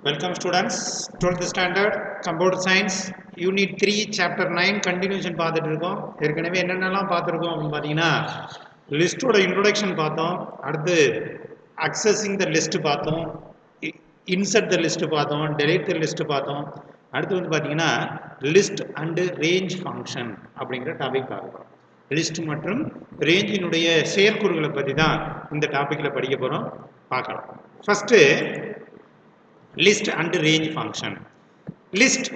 Welcome students, 12th standard computer science unit 3 chapter 9 continuation பார்த்துட்டு இருக்கோம். ஏற்கனவே என்னென்னலாம் பார்த்துருக்கோம் அப்படின்னு பார்த்தீங்கன்னா லிஸ்டோட இன்ட்ரோடக்ஷன் பார்த்தோம், அடுத்து accessing the list பார்த்தோம், insert the list பார்த்தோம், delete the list பார்த்தோம், அடுத்து வந்து பார்த்தீங்கன்னா list and range function அப்படிங்கிற டாபிக் பார்க்குறோம். லிஸ்ட் மற்றும் ரேஞ்சினுடைய செயற்கூறுகளை பற்றி தான் இந்த டாப்பிக்கில் படிக்க போகிறோம், பார்க்கலாம். First list and range function. List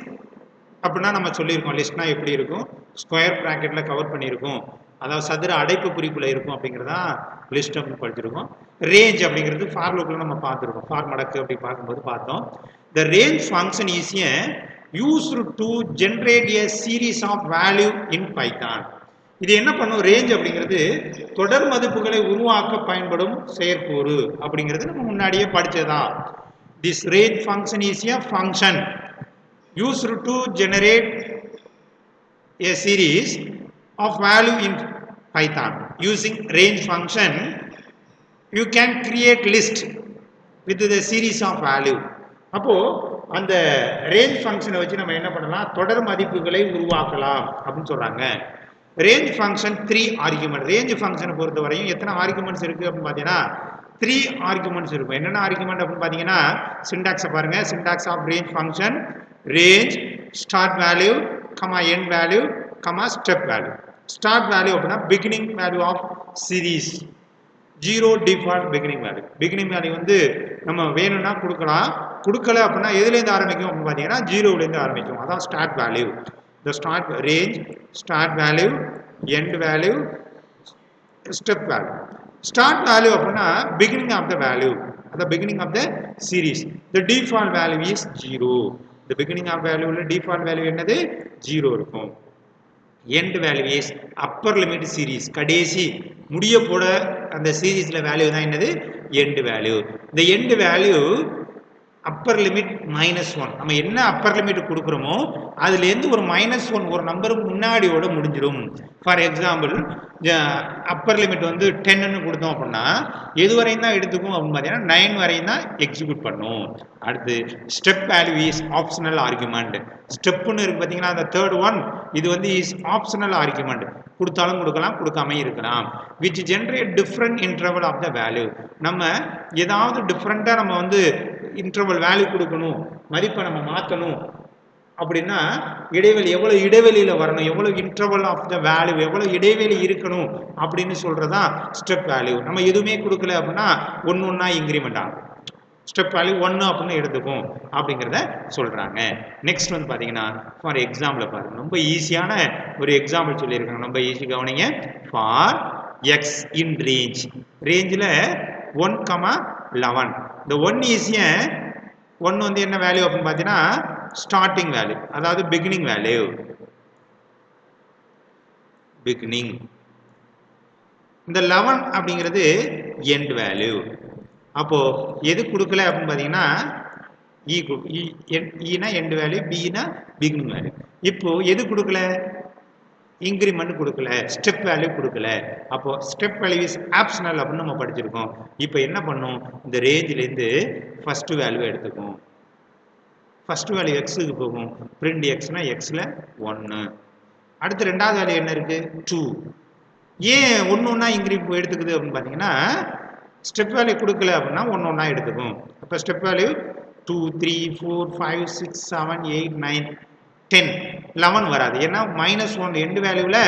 அப்படின்னா நம்ம சொல்லியிருக்கோம், லிஸ்ட்னா எப்படி இருக்கும், ஸ்கொயர் ப்ராக்கெட்டில் கவர் பண்ணியிருக்கோம், அதாவது சதுர அடைப்பு குறிப்பில் இருக்கும் அப்படிங்கிறதா லிஸ்ட் அப்படின்னு படிச்சிருக்கோம். ரேஞ்ச் அப்படிங்கிறது ஃபார் லூப்பில் நம்ம பார்த்துருக்கோம், ஃபார் மடக்கு அப்படி பார்க்கும்போது பார்த்தோம். The range function is a used to generate a series of value in Python. இது என்ன பண்ணும், ரேஞ்ச் அப்படிங்கிறது தொடர் மதிப்புகளை உருவாக்க பயன்படும் செயற்கூறு அப்படிங்கிறது நம்ம முன்னாடியே படிச்சதா. This range function is a function used to generate a series of value in Python. Using range function, you can create list with the series of value. அப்போ அந்த ரேஞ்ச் ஃபங்க்ஷனை வச்சு நம்ம என்ன பண்ணலாம், தொடர் மதிப்புகளை உருவாக்கலாம் அப்படின்னு சொல்றாங்க. Range function 3 argument. ரேஞ்ச் ஃபங்க்ஷனை பொறுத்த வரையும் எத்தனை ஆர்குமெண்ட்ஸ் இருக்கு அப்படின்னு பார்த்தீங்கன்னா 3 ஆர்குமெண்ட்ஸ் இருக்கும். என்னென்ன ஆர்குமெண்ட் அப்படின்னு பார்த்தீங்கன்னா சிண்டாக்ஸை பாருங்க. Syntax of range function, range, start value, comma end value, comma step value. Start value அப்படின்னா beginning value of series, 0 default beginning value. Beginning value வந்து நம்ம வேணும்னா கொடுக்கலாம், கொடுக்கல அப்படின்னா எதுலேருந்து ஆரம்பிக்கும் அப்படின்னு பார்த்தீங்கன்னா 0லேருந்து ஆரம்பிக்கும், அதான் start value. The start range, start value, end value, step value. Start value அப்படின்னா beginning of the value, the beginning of the series. The default value is 0. The beginning of value உள்ள default value என்னது 0 இருக்கும். End value is upper limit series. கடைசி முடிய போட அந்த சீரீஸ்ல value தான் என்னது end value. The end value upper limit -1. நம்ம என்ன அப்பர் லிமிட் கொடுக்குறோமோ அதுலேருந்து ஒரு -1 ஒரு நம்பர் முன்னாடியோட முடிஞ்சிடும். ஃபார் எக்ஸாம்பிள் அப்பர் லிமிட் வந்து 10ன்னு கொடுத்தோம் அப்படின்னா எது வரையும் தான் எடுத்துக்கும் அப்படின்னு பார்த்தீங்கன்னா 9 வரையும் தான் எக்ஸிக்யூட் பண்ணும். அடுத்து step value is optional argument. ஸ்டெப்புன்னு இருக்கு பார்த்தீங்கன்னா அந்த தேர்ட் ஒன், இது வந்து இஸ் ஆப்ஷனல் ஆர்குமெண்ட். கொடுத்தாலும் கொடுக்கலாம், கொடுக்காம இருக்கலாம். Which generate different interval of the value. நம்ம ஏதாவது டிஃப்ரெண்ட்டாக நம்ம வந்து இன்டர்வல் வேல்யூ கொடுக்கணும், மதிப்பை நம்ம மாற்றணும் அப்படின்னா இடைவெளி எவ்வளோ இடைவெளியில் வரணும், எவ்வளோ இன்டர்வல் ஆஃப் த வேல்யூ, எவ்வளோ இடைவெளி இருக்கணும் அப்படின்னு சொல்கிறதா ஸ்டெப் வேல்யூ. நம்ம எதுவுமே கொடுக்கல அப்படின்னா ஒன்று இன்க்ரிமெண்ட் ஆகும். ஸ்டெப் வேல்யூ 1 அப்படின்னு எடுத்துக்கும் அப்படிங்கிறத சொல்கிறாங்க. நெக்ஸ்ட் வந்து பார்த்தீங்கன்னா ஃபார் எக்ஸாம்பிள் பாருங்கள், ரொம்ப ஈஸியான ஒரு எக்ஸாம்பிள் சொல்லியிருக்காங்க, ரொம்ப ஈஸி கவனிங்க. ஃபார் எக்ஸ் இன் ரேஞ்ச், ரேஞ்சில் 1,11. இந்த 1 இஸ் ஏ 1 வந்து என்ன வேல்யூ அப்படின்னு பார்த்தீங்கன்னா ஸ்டார்டிங் வேல்யூ, அதாவது பிகினிங் வேல்யூ, பிகினிங். இந்த 11 அப்படிங்கிறது எண்ட் வேல்யூ. அப்போ எது கொடுக்கல அப்படின்னு பார்த்தீங்கன்னா ஈனா எண்ட் வேல்யூ, பினா பிகினிங் வேல்யூ. இப்போ எது கொடுக்கல, இன்க்ரிமெண்ட் கொடுக்கல, ஸ்டெப் வேல்யூ கொடுக்கல. அப்போ ஸ்டெப் வேல்யூ இஸ் ஆப்ஷனல் அப்படின்னு நம்ம படிச்சிருக்கோம். இப்போ என்ன பண்ணும், இந்த ரேஞ்சிலேருந்து ஃபர்ஸ்ட் வேல்யூ எடுத்துக்கும். ஃபர்ஸ்ட் வேல்யூ எக்ஸுக்கு போகும், பிரிண்ட் எக்ஸ்னா எக்ஸில் 1. அடுத்து ரெண்டாவது வேல்யூ என்ன இருக்கு 2. ஏன் ஒன்று இன்க்ரீம் எடுத்துக்குது அப்படின்னு பார்த்தீங்கன்னா ஸ்டெப் வேல்யூ கொடுக்கல அப்படின்னா ஒன்று எடுத்துக்கும். அப்போ ஸ்டெப் வேல்யூ 2, 3, 4, 5, 6, 7, 8, 9, 10, 11 வராது. ஏன்னா -1 எண்டு வேல்யூவில்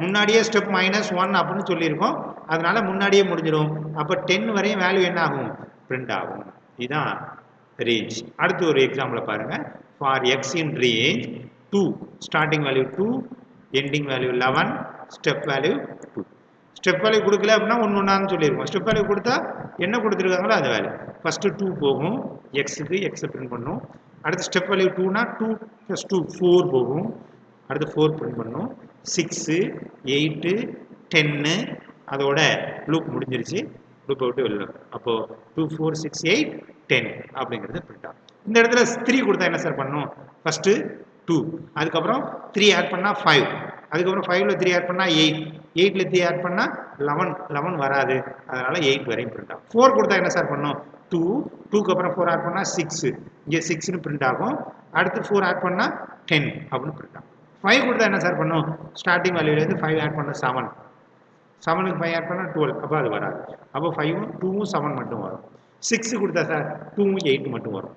முன்னாடியே ஸ்டெப் -1 அப்படின்னு சொல்லியிருக்கோம், அதனால முன்னாடியே முடிஞ்சிடும். அப்போ 10 வரையும் வேல்யூ என்ன ஆகும், பிரிண்ட் ஆகும். இதுதான் ரேஞ்ச். அடுத்து ஒரு எக்ஸாம்பிள் பாருங்க. For x in range 2, starting value 2, ending value 11, step value 2. Step value கொடுக்கல அப்படின்னா ஒன்று சொல்லியிருக்கோம். ஸ்டெப் வேல்யூ கொடுத்தா என்ன கொடுத்துருக்காங்களோ அது வேல்யூ. ஃபஸ்ட்டு 2 போகும் எக்ஸுக்கு, எக்ஸை பிரிண்ட் பண்ணும். அடுத்து ஸ்டெப் வேல்யூ 2னா 2 + 2 4 போகும், அடுத்து 4 பிரிண்ட் பண்ணும். 6, 8, 10 அதோட லூப் முடிஞ்சிருச்சு, லூப்பை விட்டு வெளில. அப்போது 2, 4, 6, 8, 10 அப்படிங்கிறது பிரிண்ட் ஆகும். இந்த இடத்துல 3 கொடுத்தா என்ன சார் பண்ணும், ஃபஸ்ட்டு 2, அதுக்கப்புறம் 3 ஆட் பண்ணால் 5, அதுக்கப்புறம் 5ல் 3 ஆட் பண்ணால் 8, 8ல் 3 ஆட் பண்ணால் 11 வராது, அதனால 8 வரையும் பிரிண்ட் ஆகும். 4 கொடுத்தா என்ன சார் பண்ணும்? 2, 2க்கு அப்புறம் 4 ஆட் பண்ணா 6, இங்கே 6ன்னு பிரிண்ட் ஆகும். அடுத்து 4 ஆட் பண்ணா 10 அப்படின்னு பிரிண்ட் ஆகும். 5 கொடுத்தா என்ன சார் பண்ணும்? ஸ்டார்டிங் வேல்யூலேருந்து 5 ஆட் பண்ண 7, 7க்கு 5 ஆட் பண்ணா 12, அப்போ அது வராது. அப்போ 5ம் 2ம் 7 மட்டும் வரும். 6 கொடுத்தா சார் 2ம் 8 மட்டும் வரும்.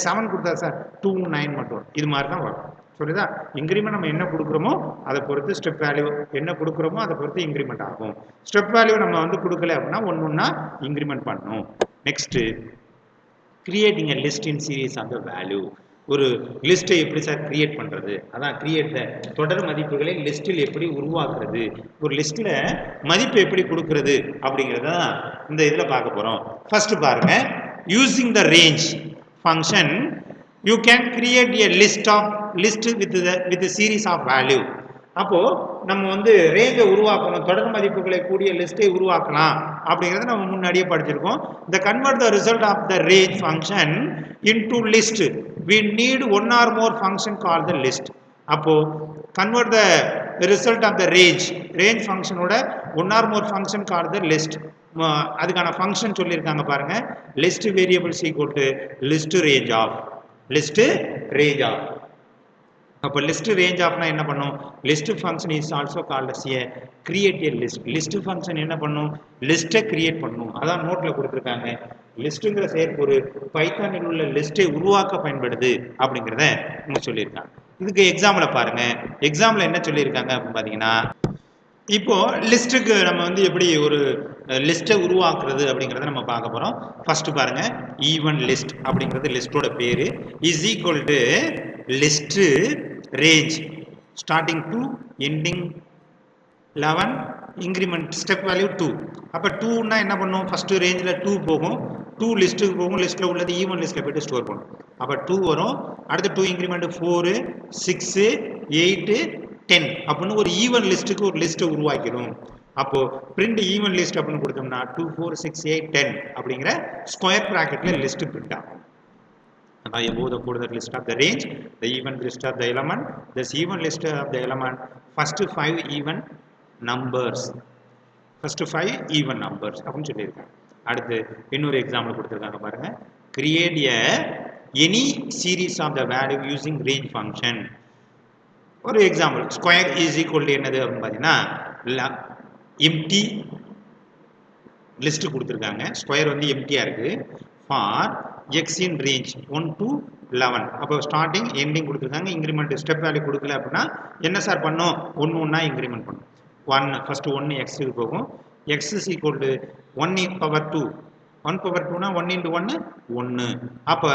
7 கொடுத்தா சார் 2ம் 9 மட்டும் வரும். இது மாதிரி தான் வரும். புரியுதா? இன்க்ரிமெண்ட் நம்ம என்ன கொடுக்குறோமோ அதை பொறுத்து ஸ்டெப் வேல்யூ என்ன கொடுக்குறோமோ அதை பொறுத்து இன்க்ரிமெண்ட் ஆகும். ஸ்டெப் வேல்யூ நம்ம வந்து கொடுக்கல அப்படின்னா ஒன்னொன்னா இன்க்ரிமெண்ட் பண்ணணும். Next, creating a list in series of the value. ஒரு லிஸ்ட்டை எப்படி சார் கிரியேட் பண்றது? அதான் கிரியேட் த தொடர் மதிப்புகளை லிஸ்டில் எப்படி உருவாக்குறது, ஒரு லிஸ்ட்ல மதிப்பு எப்படி கொடுக்கறது அப்படிங்கிறத இந்த இதில் பார்க்க போறோம். ஃபர்ஸ்ட் பாருங்க, using the range function you can create a list with a series of value. அப்போ நம்ம வந்து ரேஞ்சை உருவாக்கணும், தொடர் மதிப்புகளை கூடிய லிஸ்ட்டை உருவாக்கலாம் அப்படிங்கிறத நம்ம முன்னாடியே படிச்சிருக்கோம். The convert the result of the range function into list, we need one or more function called the list. அப்போ convert the result of the range function ஓட one or more function called the list. அதுக்கான function சொல்லியிருக்காங்க பாருங்க. list variables equal to list range of, list range of. அப்போ list range ofனா என்ன பண்ணும்? list function is also called as a create a list. list function என்ன பண்ணும்? லிஸ்ட்டை create பண்ணும். அதான் நோட்ல கொடுத்துருக்காங்க. லிஸ்ட்டுங்கிற செயற்கூறு பைத்தானில் உள்ள லிஸ்ட்டை உருவாக்க பயன்படுது அப்படிங்கிறத இங்க சொல்லியிருக்காங்க. இதுக்கு எக்ஸாம்பிள பாருங்க. எக்ஸாம்பிள் என்ன சொல்லியிருக்காங்க அப்படின்னு பார்த்தீங்கன்னா, இப்போ லிஸ்ட்டுக்கு நம்ம வந்து எப்படி ஒரு லிஸ்ட்டை உருவாக்குறது அப்படிங்கிறத நம்ம பார்க்க போறோம். ஃபர்ஸ்ட் பாருங்க, ஈவன் லிஸ்ட் அப்படிங்கிறது லிஸ்ட்டோட பேரு. Is equal to list range starting 2 ending 11, increment step value 2. அப்போ 2ன்னா என்ன பண்ணும்? ஃபர்ஸ்ட் ரேஞ்சில் 2 போகும், 2 லிஸ்ட்டுக்கு போகும், லிஸ்ட்டில் உள்ளது ஈவன் லிஸ்ட்டில் போய்ட்டு ஸ்டோர் பண்ணும். அப்போ 2 வரும். அடுத்து 2 இன்க்ரிமெண்ட் 4, 6, 8, 10 அப்படின்னு ஒரு ஈவன் லிஸ்ட்டுக்கு ஒரு லிஸ்ட்டை உருவாக்கிடும். அப்போ பிரிண்ட் ஈவன் லிஸ்ட் அப்படின்னு கொடுத்தோம்னா 2, 4, 6, 8, 10 அப்படிங்கிற ஸ்கொயர் பிராக்கெட்ல லிஸ்ட் பிரிண்ட் ஆகும். Above the code list of the range, the even list of the element, this even list of the element, first 5 even numbers, first 5 even numbers அப்படின்னு சொல்லியிருக்காங்க. அடுத்து இன்னொரு example கொடுத்துருக்காங்க பாருங்க. Create a any series of the value using range function. ஒரு example, square is equal to என்னது அப்படின்னு பார்த்தீங்கன்னா எம்டி லிஸ்ட் கொடுத்துருக்காங்க. ஸ்கொயர் வந்து எம்டியா இருக்கு. For x in range 1 to 11. அப்போ ஸ்டார்டிங் எண்டிங் கொடுத்துருக்காங்க. இன்க்ரிமெண்ட் ஸ்டெப் வேல்யூ கொடுக்கல அப்படின்னா என்ன சார் பண்ணும்? ஒன்னா இன்க்ரிமெண்ட் பண்ணும். 1 ஃபர்ஸ்ட் 1 எக்ஸுக்கு போகும். X is equal to 1 power 2. 1 power 2னா 1 into 1 1. அப்போ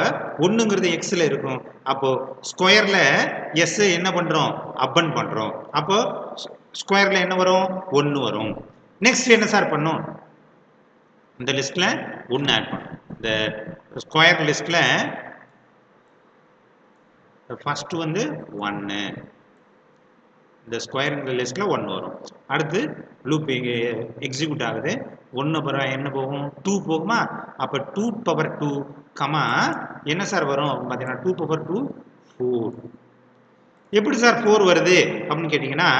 1ங்கிறது எக்ஸில் இருக்கும். அப்போ ஸ்கொயரில் எஸ் என்ன பண்ணுறோம்? அப்பன் பண்ணுறோம். அப்போ ஸ்கொயரில் என்ன வரும்? 1 வரும். நெக்ஸ்ட் என்ன சார் பண்ணும்? இந்த லிஸ்ட்டில் 1 ஆட் பண்ணும். இந்த ஸ்கொயர் லிஸ்ட்டில் ஃபர்ஸ்ட் வந்து 1, இந்த ஸ்கொயர் லிஸ்ட்டில் 1 வரும். அடுத்து லூப் எக்ஸிக்யூட் ஆகுது. 1 பவர் என்ன போகும்? 2 போகுமா? அப்போ 2 பவர் 2 கமா என்ன சார் வரும் பார்த்தீங்கன்னா 2 பவர் 2 4. எப்படி சார் 4 வருது அப்படின்னு கேட்டிங்கன்னா,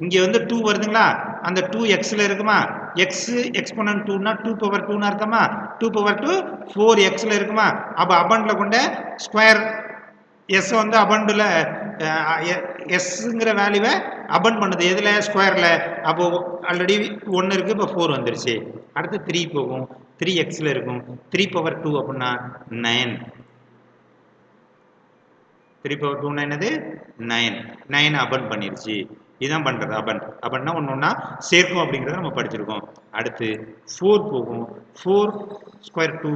இங்கே வந்து 2 வருதுங்களா? அந்த 2 எக்ஸில் இருக்குமா? எக்ஸ் எக்ஸ்போனன்ட் 2னா 2 பவர் 2ன்னு அர்த்தமா? 2 பவர் 2 4 எக்ஸில் இருக்குமா? அப்போ அபண்டில் கொண்ட ஸ்கொயர் எஸ் வந்து அபண்டில் எஸ்ங்கிற வேல்யூவை அபண்ட் பண்ணுது. எதில்? ஸ்கொயரில். அப்போ ஆல்ரெடி 1 இருக்குது, இப்போ 4 வந்துருச்சு. அடுத்து 3 போகும், 3 எக்ஸில் இருக்கும். 3 பவர் 2 அப்படின்னா 9. 3 பவர் 2னா என்னது? 9. 9 அபண்ட் பண்ணிருச்சு. இதுதான் பண்ணுறது அபண்ட். அபண்ட்னா ஒன்றா சேர்க்கும் அப்படிங்கிறத நம்ம படிச்சிருக்கோம். அடுத்து 4 போகும். 4 ஸ்கொயர் 2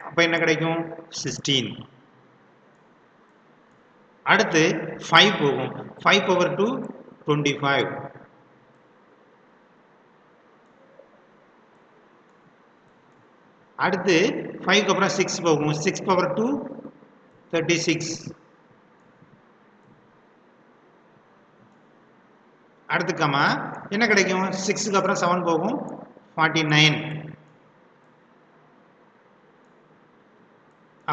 அப்போ என்ன கிடைக்கும்? 16. அடுத்து 5 போகும். 5 பவர் 2 25. அடுத்து 5க்கு அப்புறம் 6 போகும். 6 பவர் 2 36. அடுத்துக்காமா என்ன கிடைக்கும்? 6க்கு அப்புறம் 7 போகும். 49.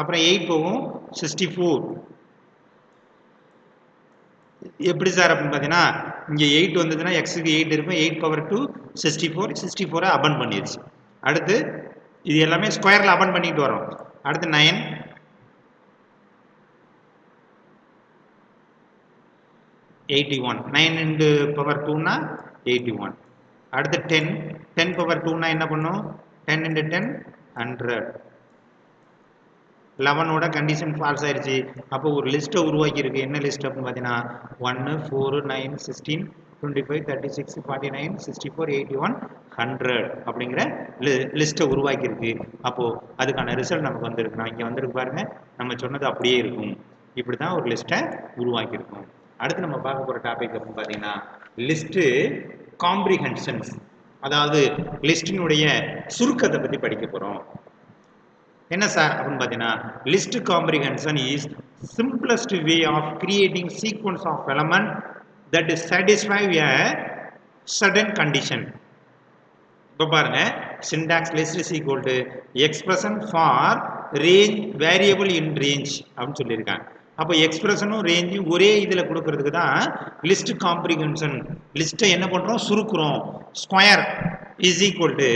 அப்புறம் 8 போகும். 64. எப்படி சார் அப்படின்னு பார்த்தீங்கன்னா இங்கே 8 வந்ததுன்னா எக்ஸுக்கு 8 இருக்கும், 8 பவர் 2 64, 64 அபன் பண்ணிடுச்சு. அடுத்து இது எல்லாமே ஸ்கொயரில் அபன் பண்ணிட்டு வரோம். அடுத்து 9, 81, 9 இன்டு பவர் 2னா 81. அடுத்து 10, 10 பவர் 2னா என்ன பண்ணும், 10 இன்டு 10 100. 11ஓட கண்டிஷன் ஃபால்ஸ் ஆயிடுச்சு. அப்போ ஒரு லிஸ்ட்டை உருவாக்கி இருக்கு. என்ன லிஸ்ட் அப்படின்னு பார்த்தீங்கன்னா 1, 4, 9, 16, 25, 36, 49, 64, 81, 100 அப்படிங்கிற லிஸ்ட்டை உருவாக்கி இருக்கு. அப்போ அதுக்கான ரிசல்ட் நமக்கு வந்திருக்கு. நான் இங்கே வந்திருக்கு பாருங்க, நம்ம சொன்னது அப்படியே இருக்கும். இப்படி தான் ஒரு லிஸ்ட்டை உருவாக்கி இருக்கும். அடுத்து நம்ம பார்க்க போகிற டாபிக் அப்படின்னு பார்த்தீங்கன்னா லிஸ்ட்டு காம்ப்ரிஹென்ஷன்ஸ், அதாவது லிஸ்டினுடைய சுருக்கத்தை பற்றி படிக்க போகிறோம். என்ன சார் அப்படின்னு பார்த்தீங்கன்னா list comprehension is simplest way of creating sequence of element that satisfy a certain condition. இப்போ பாருங்க, syntax list is equal to expression for range variable in range அப்படின்னு சொல்லியிருக்காங்க. அப்போ எக்ஸ்பிரஷனும் ரேஞ்சும் ஒரே இதில் கொடுக்கறதுக்கு தான் லிஸ்ட் காம்ப்ரிஹென்ஷன். லிஸ்ட்டை என்ன பண்ணுறோம், சுருக்குறோம். Square is equal to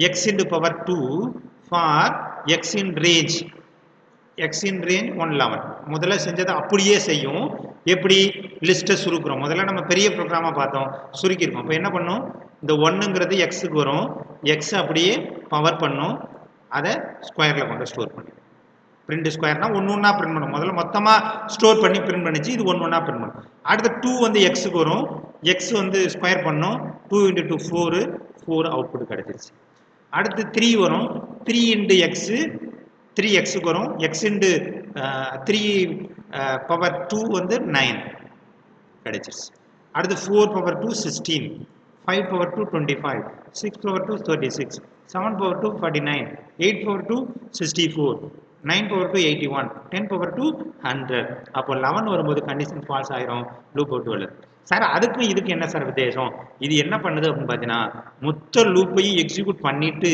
x into power 2 for x in range, x in range 111. முதல்ல செஞ்சதை அப்படியே செய்யும். எப்படி லிஸ்ட்டை சுருக்குறோம். முதல்ல நம்ம பெரிய ப்ரோக்ராமாக பார்த்தோம், சுருக்கியிருக்கோம். இப்போ என்ன பண்ணும், இந்த 1ங்கிறது எக்ஸுக்கு வரும், எக்ஸ் அப்படியே பவர் பண்ணும், அதை ஸ்கொயரில் கொண்டு ஸ்டோர் பண்ணி பிரிண்ட் ஸ்கொயர்னா ஒன்று ஒன்றா பிரிண்ட் பண்ணும். முதல்ல மொத்தமாக ஸ்டோர் பண்ணி பிரிண்ட் பண்ணிச்சு, இது ஒன்று ஒன்றா பிரிண்ட் பண்ணும். அடுத்து 2 வந்து எக்ஸுக்கு வரும், எக்ஸ் வந்து ஸ்கொயர் பண்ணும், 2 × 2 4, 4 அவுட்புட் கிடச்சிருச்சு. அடுத்து 3 வரும், 3 × எக்ஸு 3 எக்ஸுக்கு வரும், எக்ஸ் இன்டு 3 பவர் 2 வந்து 9 கிடைச்சிருச்சு. அடுத்து 4 power 2 16, 5 power 2 25, 6 power 2 36, 7 power 2 49, 8 power 2 64, 9 power 2 81, 10 power 2 100. அப்போ 11 வரும்போது கண்டிஷன் ஃபால்ஸ் ஆயிரும், லூப் அவுட் வருது. சார் அதுக்கும் இதுக்கு என்ன சார் வித்தியாசம்? இது என்ன பண்ணுது அப்படின்னு பார்த்தீங்கன்னா மொத்த லூப்பையும் எக்ஸிக்யூட் பண்ணிட்டு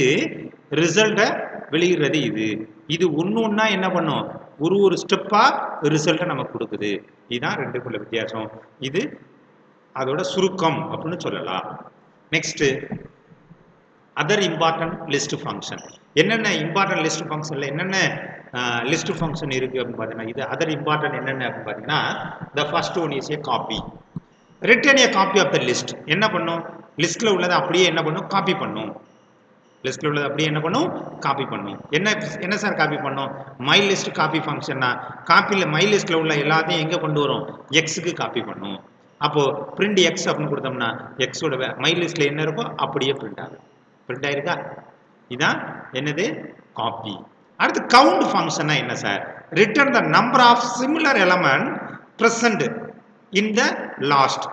ரிசல்ட்டை வெளியிடுறது. இது ஒன்று ஒன்றா என்ன பண்ணும், ஒரு ஸ்டெப்பாக ரிசல்ட்டை நமக்கு கொடுக்குது. இதுதான் ரெண்டுக்குள்ள வித்தியாசம். இது அதோட சுருக்கம் அப்படின்னு சொல்லலாம். Next other important list function. என்னென்ன இம்பார்ட்டன்ட் லிஸ்ட் ஃபங்க்ஷனில் என்னென்ன லிஸ்ட் ஃபங்க்ஷன் இருக்குது அப்படின்னு பார்த்தீங்கன்னா இது அதர் இம்பார்ட்டன்ட் என்னென்ன அப்படின்னு பார்த்தீங்கன்னா the first one is a copy. Return a copy of the list. என்ன பண்ணும், லிஸ்ட்டில் உள்ளதை அப்படியே என்ன பண்ணும், காப்பி பண்ணும். லிஸ்ட்டில் உள்ளது அப்படியே என்ன பண்ணும், காப்பி பண்ணும். என்ன சார் காப்பி பண்ணும், மை லிஸ்ட் காப்பி ஃபங்க்ஷன்னா காப்பியில் மை லிஸ்ட்டில் உள்ள எல்லாத்தையும் எங்கே கொண்டு வரும், எக்ஸுக்கு காப்பி பண்ணும். அப்போது பிரிண்ட் எக்ஸ் அப்படின்னு கொடுத்தோம்னா எக்ஸோட மை லிஸ்ட்டில் என்ன இருக்கோ அப்படியே பிரிண்ட் ஆகும். பிரிண்ட் ஆயிருக்கா? இதான் என்னது, காப்பி. அடுத்து கவுண்ட் ஃபங்க்ஷன்னா என்ன sir, return the number of similar element present in the last.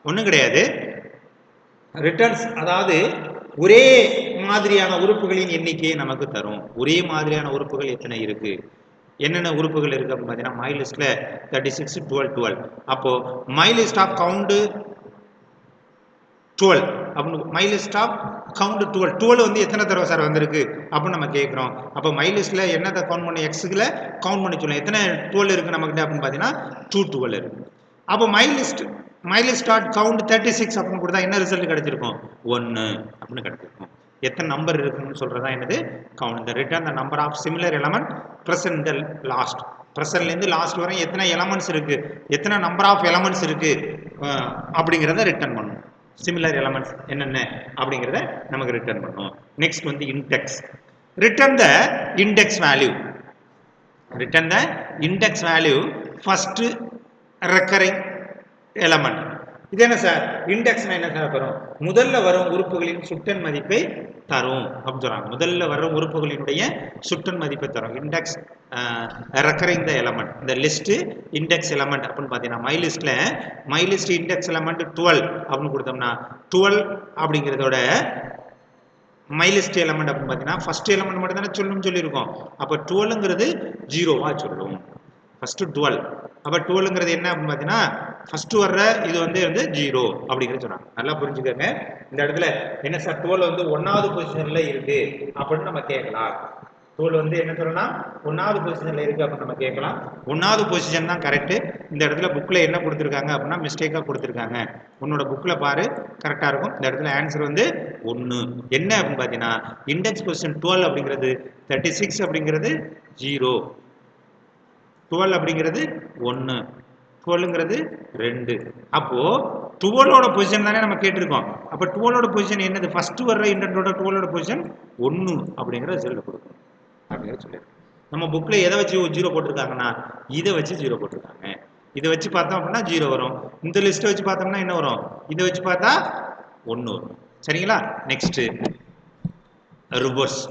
ஒன்றும் கிடையாது, ரிட்டர்ன்ஸ் அதாவது ஒரே மாதிரியான உறுப்புகளின் எண்ணிக்கையை நமக்கு தரும். ஒரே மாதிரியான உறுப்புகள் எத்தனை இருக்கு, என்னென்ன உறுப்புகள் இருக்கு அப்படின்னு பார்த்தீங்கன்னா மை லிஸ்ட்ல 36 12 12. அப்போ மை லிஸ்ட் ஆஃப் கவுண்ட் 12 அப்படின்னு மை லிஸ்ட் ஆஃப் கவுண்ட் 12 வந்து எத்தனை தடவை சார் வந்திருக்கு அப்படின்னு நம்ம கேட்குறோம். அப்போ மை லிஸ்ட்ல என்னத்தை கவுண்ட் பண்ணி எக்ஸுக்குள்ள கவுண்ட் பண்ணி சொல்லலாம். எத்தனை 12 இருக்கு நமக்கு அப்படின்னு பார்த்தீங்கன்னா 212 இருக்கு. அப்போ மை லிஸ்ட் டாட் கவுண்ட் 36 அப்படின்னு கொடுத்தா என்ன ரிசல்ட் கிடைச்சிருக்கும், 1 அப்படின்னு கிடைச்சிருக்கும். எத்தனை நம்பர் இருக்குன்னு சொல்றதா என்னது, கவுண்ட். இந்த return the number of similar element present the last. பிரசன்ட்லேருந்து லாஸ்ட் வரை எத்தனை எலமெண்ட்ஸ் இருக்கு, எத்தனை நம்பர் ஆஃப் எலமெண்ட்ஸ் இருக்கு அப்படிங்கிறத ரிட்டர்ன் பண்ணும். சிமிலர் எலமெண்ட்ஸ் என்னென்ன அப்படிங்கிறத நமக்கு ரிட்டர்ன் பண்ணும். நெக்ஸ்ட் வந்து இண்டெக்ஸ். ரிட்டர்ன் த இண்டெக்ஸ் வேல்யூ. ரிட்டர்ன் த index value first recurring element. இது என்ன சார், இண்டெக்ஸ்னா என்ன சார் தரும், முதல்ல வரும் உறுப்புகளின் சுட்டன் மதிப்பை தரும் அப்படின்னு சொல்றாங்க. முதல்ல வரும் உறுப்புகளினுடைய சுட்டன் மதிப்பை தரும். இண்டெக்ஸ் ரெக்கரிங் த எலமெண்ட். இந்த லிஸ்ட் இண்டெக்ஸ் எலமெண்ட் அப்படின்னு பார்த்தீங்கன்னா மை லிஸ்ட் இண்டெக்ஸ் எலமெண்ட் 12 அப்படின்னு கொடுத்தோம்னா 12 அப்படிங்கிறதோட மை லிஸ்ட் எலமெண்ட் அப்படின்னு பார்த்தீங்கன்னா ஃபர்ஸ்ட் எலமெண்ட் மட்டும் தானே சொல்லணும்னு சொல்லியிருக்கோம். அப்போ 12ங்கிறது 0வா சொல்லும், ஃபர்ஸ்ட் 12. அப்போ 12ங்கிறது என்ன அப்படின்னு பார்த்தீங்கன்னா ஃபர்ஸ்ட் வர்ற இது வந்து 0 அப்படிங்கிறது சொன்னாங்க. நல்லா புரிஞ்சுக்கோங்க. இந்த இடத்துல என்ன சார் 12 வந்து 1வது பொசிஷன்ல இருக்கு அப்படின்னு நம்ம கேட்கலாம். 12 வந்து என்ன சொல்லலாம், 1வது பொசிஷன்ல இருக்கு அப்படின்னு நம்ம கேட்கலாம். 1வது பொசிஷன் தான் கரெக்ட். இந்த இடத்துல புக்ல என்ன கொடுத்துருக்காங்க அப்படின்னா மிஸ்டேக்கா கொடுத்துருக்காங்க. உன்னோட புக்ல பாரு கரெக்டா இருக்கும். இந்த இடத்துல ஆன்சர் வந்து 1. என்ன அப்படின்னு பார்த்தீங்கன்னா இண்டெக்ஸ் பொசிஷன் 12 அப்படிங்கிறது 36 அப்படிங்கிறது 0, 12 அப்படிங்கிறது 1, 12ங்கிறது 2. அப்போ 12ஓட பொசிஷன் தானே நம்ம கேட்டிருக்கோம். அப்போ 12ஓட பொசிஷன் என்னது, ஃபர்ஸ்ட் வர்ற இண்டெக்டோட 12ஓட பொசிஷன் 1 அப்படிங்கிற ரிசல்ட் கொடுக்கும் அப்படிங்கிற சொல்லியிருக்கோம். நம்ம புக்ல எதை வச்சு 0 போட்டிருக்காங்கன்னா இதை வச்சு 0 போட்டிருக்காங்க. இதை வச்சு பார்த்தோம் அப்படின்னா 0 வரும். இந்த லிஸ்ட்டை வச்சு பார்த்தோம்னா என்ன வரும், இதை வச்சு பார்த்தா 1 வரும். சரிங்களா? Next reverse.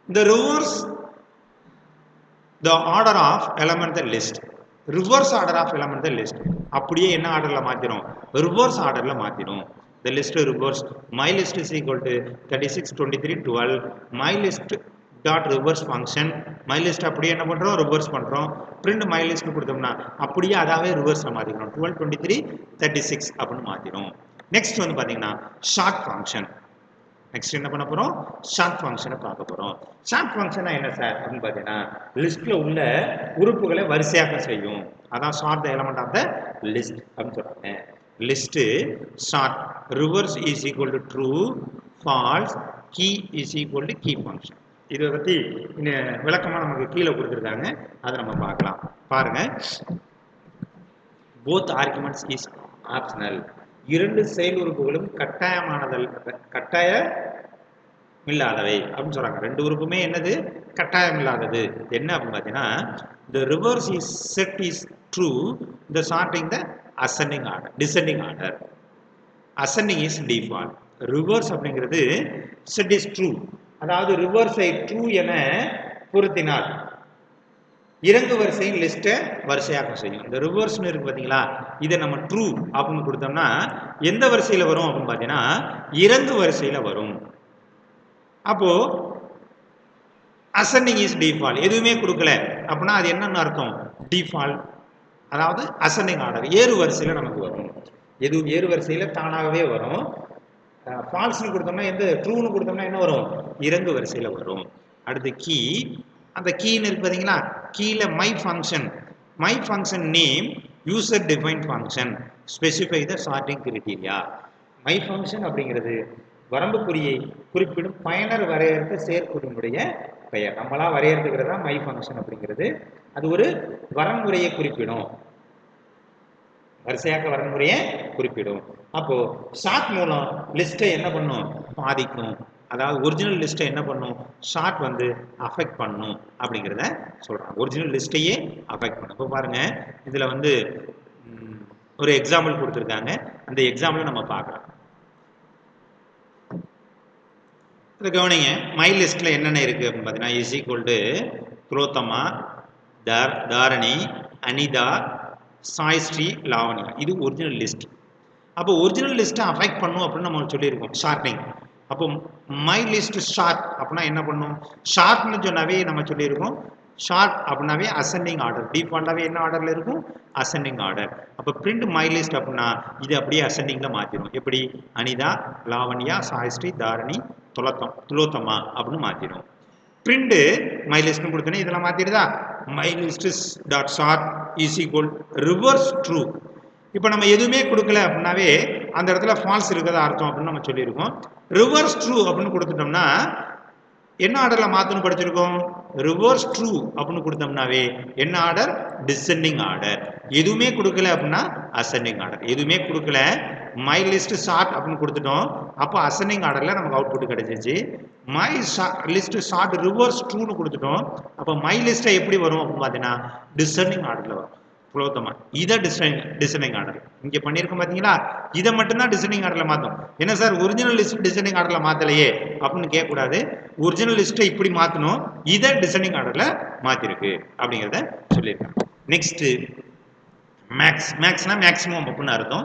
இந்த reverse the order of element the list, reverse order of element the list. அப்படியே என்ன ஆர்டர்ல மாத்திரும், ரிவர்ஸ் ஆர்டர்ல மாத்திரும். the list reverse, my list is equal to 36 23 12 my list dot reverse function. my list அப்படியே என்ன பண்றோம், reverse பண்றோம். print my list கொடுத்தோம்னா அப்படியே அதாவே ரிவர்ஸ்ல மாத்திக்கிறோம். 12 23 36 அப்படின்னு மாத்திரும். நெக்ஸ்ட் வந்து பாத்தீங்கன்னா ஷார்ட் ஃபங்க்ஷன். நெக்ஸ்ட் என்ன பண்ண போறோம், ஷார்ட் ஃபங்க்ஷனை பார்க்க போறோம். ஷார்ட் ஃபங்க்ஷனா என்ன சார் அப்படின்னு பார்த்தீங்கன்னா லிஸ்ட்ல உள்ள உறுப்புகளை வரிசையாக்கம் செய்யும். அதான் sort the element of the list அப்படின்னு சொல்றாங்க. List sort, reverse is equal to true, false, key is equal to key function. இதை பத்தி விளக்கமா நமக்கு கீழே கொடுத்துருக்காங்க, அதை நம்ம பார்க்கலாம். பாருங்க, போத் ஆர்குமெண்ட்ஸ் இஸ் ஆப்ஷனல். இரண்டு செயல் உறுப்புகளும் கட்டாயமில்லாதவை அப்படின்னு சொல்றாங்க. ரெண்டு உறுப்புமே என்னது, கட்டாயமில்லாதது. என்ன அப்படின்னு பார்த்தீங்கன்னா the reverse is set is true, the sorting the ascending order, descending order. ascending is default. reverse அப்படிங்கிறது set is true, அதாவது ரிவர்ஸை ட்ரூ என பொருத்தினால் இறங்கு வரிசையின் லிஸ்ட்டை வரிசையாக்கம் செய்யும். இந்த ரிவர்ஸ்னு இருக்கு பார்த்தீங்களா, இதை நம்ம ட்ரூ அப்படின்னு கொடுத்தோம்னா எந்த வரிசையில் வரும் அப்படின்னு பார்த்தீங்கன்னா இறங்கு வரிசையில் வரும். அப்போ அசெண்டிங் இஸ் டிஃபால்ட், எதுவுமே கொடுக்கல அப்படின்னா அது என்னன்னு அர்த்தம், டிஃபால்ட், அதாவது அசெண்டிங் ஆர்டர், ஏறு வரிசையில் நமக்கு வரும். எதுவும் ஏறு வரிசையில் தானாகவே வரும். ஃபால்ஸ்னு கொடுத்தோம்னா, எந்த ட்ரூன்னு கொடுத்தோம்னா என்ன வரும், இறங்கு வரிசையில் வரும். அடுத்து கீ, அந்த கீன்னு இருக்கு பார்த்தீங்களா, கீழே my function name user defined function specify the sorting criteria. My function அப்படிங்கிறது வரம்புக்குறியை குறிப்பிடும் பயனர் வரையறுத்த செயற்குறியினுடைய பெயர். நம்மளா வரையறுத்துக்கிறது தான் மை ஃபங்க்ஷன் அப்படிங்கிறது. அது ஒரு வரன்முறையை குறிப்பிடும், வரிசையாக்க வரன்முறையை குறிப்பிடும். அப்போ ஷார்ட் மூலம் லிஸ்ட்டை என்ன பண்ணும், பாதிக்கும். அதாவது ஒரிஜினல் லிஸ்ட்டை என்ன பண்ணும், ஷார்ட் வந்து அஃபெக்ட் பண்ணும் அப்படிங்கிறத சொல்றாங்க. ஒரிஜினல் லிஸ்ட்டையே அஃபெக்ட் பண்ணும். இப்போ பாருங்க, இதுல வந்து ஒரு எக்ஸாம்பிள் கொடுத்துருக்காங்க, அந்த எக்ஸாம்பிள் நம்ம பார்க்கலாம். இதை கவனிங்க, மை லிஸ்ட்ல என்னென்ன இருக்கு அப்படின்னு பார்த்தீங்கன்னா இஸ் ஈக்குவல் டு குரோத்தமா, தாரணி, அனிதா, சாய்ஸ்ரீ, லாவணியா. இது ஒரிஜினல் லிஸ்ட். அப்போ ஒரிஜினல் லிஸ்ட்டை அஃபெக்ட் பண்ணும் அப்படின்னு நம்ம சொல்லியிருக்கோம், ஷார்ட்டிங். அப்போ மை லிஸ்ட் ஷார்ட் அப்படின்னா என்ன பண்ணும், ஷார்ட்னு சொன்னாவே நம்ம சொல்லியிருக்கோம், ஷார்ட் அப்படின்னாவே அசெண்டிங் ஆர்டர், டிஃபால்ட்டாகவே என்ன ஆர்டரில் இருக்கும், அசெண்டிங் ஆர்டர். அப்போ பிரிண்ட் மை லிஸ்ட் அப்படின்னா இது அப்படியே அசெண்டிங்கில் மாற்றிடும். எப்படி, அனிதா, லாவண்யா, சாய்ஸ்ரீ, தாரணி, துலோத்தமா அப்படின்னு மாற்றிடும். பிரிண்ட் மை லிஸ்ட்னு கொடுத்தோன்னே இதெல்லாம் மாற்றிடுதா, my list dot sort is equal reverse true. இப்போ நம்ம எதுவுமே கொடுக்கல அப்படின்னாவே அந்த இடத்துல ஃபால்ஸ் இருக்கிறதா அர்த்தம் அப்படின்னு நம்ம சொல்லியிருக்கோம். ரிவர்ஸ் ட்ரூ அப்படின்னு கொடுத்துட்டோம்னா என்ன ஆர்டரில் மாற்றணும் படிச்சிருக்கோம், ரிவர்ஸ் ட்ரூ அப்படின்னு கொடுத்தோம்னாவே என்ன ஆர்டர், டிசெண்டிங் ஆர்டர். எதுவுமே கொடுக்கல அப்படின்னா அசெண்டிங் ஆர்டர். எதுவுமே கொடுக்கல, மை லிஸ்ட் ஷார்ட் அப்படின்னு கொடுத்துட்டோம், அப்போ அசெண்டிங் ஆர்டரில் நமக்கு அவுட்புட் கிடைச்சிச்சு. மை லிஸ்ட் ஷார்ட் ரிவர்ஸ் ட்ரூன்னு கொடுத்துட்டோம், அப்போ மை லிஸ்ட்டை எப்படி வரும் அப்படின்னு பார்த்தீங்கன்னா டிசெண்டிங் ஆர்டரில் வரும். புலோத்தமா, இதை டிசெண்டிங் ஆர்டர் இங்க பண்ணியிருக்கோம் பார்த்தீங்களா, இதை மட்டும்தான் டிசெண்டிங் ஆர்டர்ல மாற்றும். என்ன சார் ஒரிஜினல் லிஸ்ட் டிசெண்டிங் ஆர்டர்ல மாத்தலையே அப்படின்னு கேட்கக்கூடாது. ஒரிஜினல் லிஸ்ட்டை இப்படி மாற்றணும், இதை டிசெண்டிங் ஆர்டர்ல மாத்திருக்கு அப்படிங்கிறத சொல்லியிருக்கேன். நெக்ஸ்ட் மேக்ஸ்னா மேக்ஸிமம் அப்படின்னு அர்த்தம்.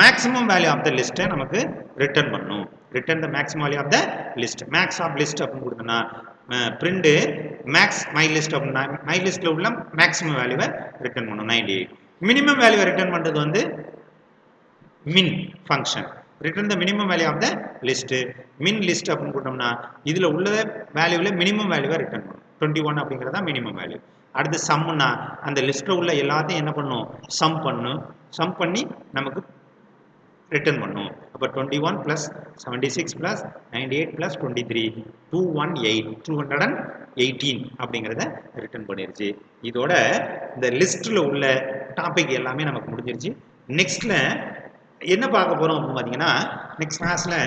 மேக்ஸிமம் வேல்யூ ஆஃப் த லிஸ்ட்டை நமக்கு ரிட்டர்ன் பண்ணும். Return the maximum value of the list. Max of list அப்படின்னு கொடுத்தோம்னா பிரிண்ட் மேக்ஸ் மை லிஸ்ட் அப்படின்னா மை லிஸ்ட்ல உள்ள மேக்ஸிமம் வேல்யூவை ரிட்டர்ன் பண்ணும் 98. மினிமம் வேல்யூவை ரிட்டர்ன் பண்றது வந்து min function. Return the minimum value of the list. Min list அப்படின்னு போட்டோம்னா இதில் உள்ள வேல்யூவில் மினிமம் வேல்யூவை ரிட்டர்ன் பண்ணும். 21 அப்படிங்கிறதா மினிமம் வேல்யூ. அடுத்து சம்னா அந்த லிஸ்ட்டில் உள்ள எல்லாத்தையும் என்ன பண்ணும், சம் பண்ணும். சம் பண்ணி நமக்கு ரிட்டர்ன் பண்ணும். அப்போ 21 + 76 + 98 + 23 218 218 அப்படிங்கிறத ரிட்டர்ன் பண்ணிருச்சு. இதோட இந்த லிஸ்ட்டில் உள்ள டாபிக் எல்லாமே நமக்கு முடிஞ்சிருச்சு. நெக்ஸ்ட்டில் என்ன பார்க்க போகிறோம் அப்படின்னு பார்த்தீங்கன்னா, நெக்ஸ்ட் கிளாஸில்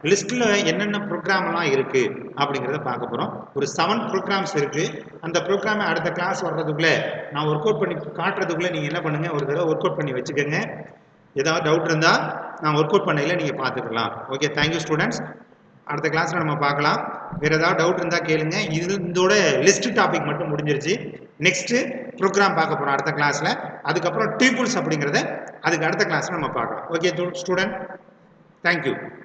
லிஸ்ட்டில் என்னென்ன ப்ரோக்ராம்லாம் இருக்குது அப்படிங்கிறத பார்க்க போகிறோம். ஒரு 7 ப்ரோக்ராம்ஸ் இருக்குது. அந்த ப்ரோக்ராமை அடுத்த கிளாஸ் வர்றதுக்குள்ளே நான் ஒர்க் அவுட் பண்ணி காட்டுறதுக்குள்ளே நீங்கள் என்ன பண்ணுங்கள், ஒரு தடவை ஒர்க் அவுட் பண்ணி வச்சுக்கோங்க. ஏதாவது டவுட் இருந்தால் நான் ஒர்க் அவுட் பண்ணையில் நீங்கள் பார்த்துக்கலாம். Okay, thank you students. அடுத்த கிளாஸில் நம்ம பார்க்கலாம். வேறு ஏதாவது டவுட் இருந்தால் கேளுங்க. இதோட லிஸ்ட் டாபிக் மட்டும் முடிஞ்சிருச்சு. நெக்ஸ்ட்டு ப்ரோக்ராம் பார்க்க போகிறோம் அடுத்த கிளாஸில். அதுக்கப்புறம் டூபிள்ஸ் அப்படிங்கிறத அதுக்கு அடுத்த கிளாஸில் நம்ம பார்க்கலாம். Okay student, thank you.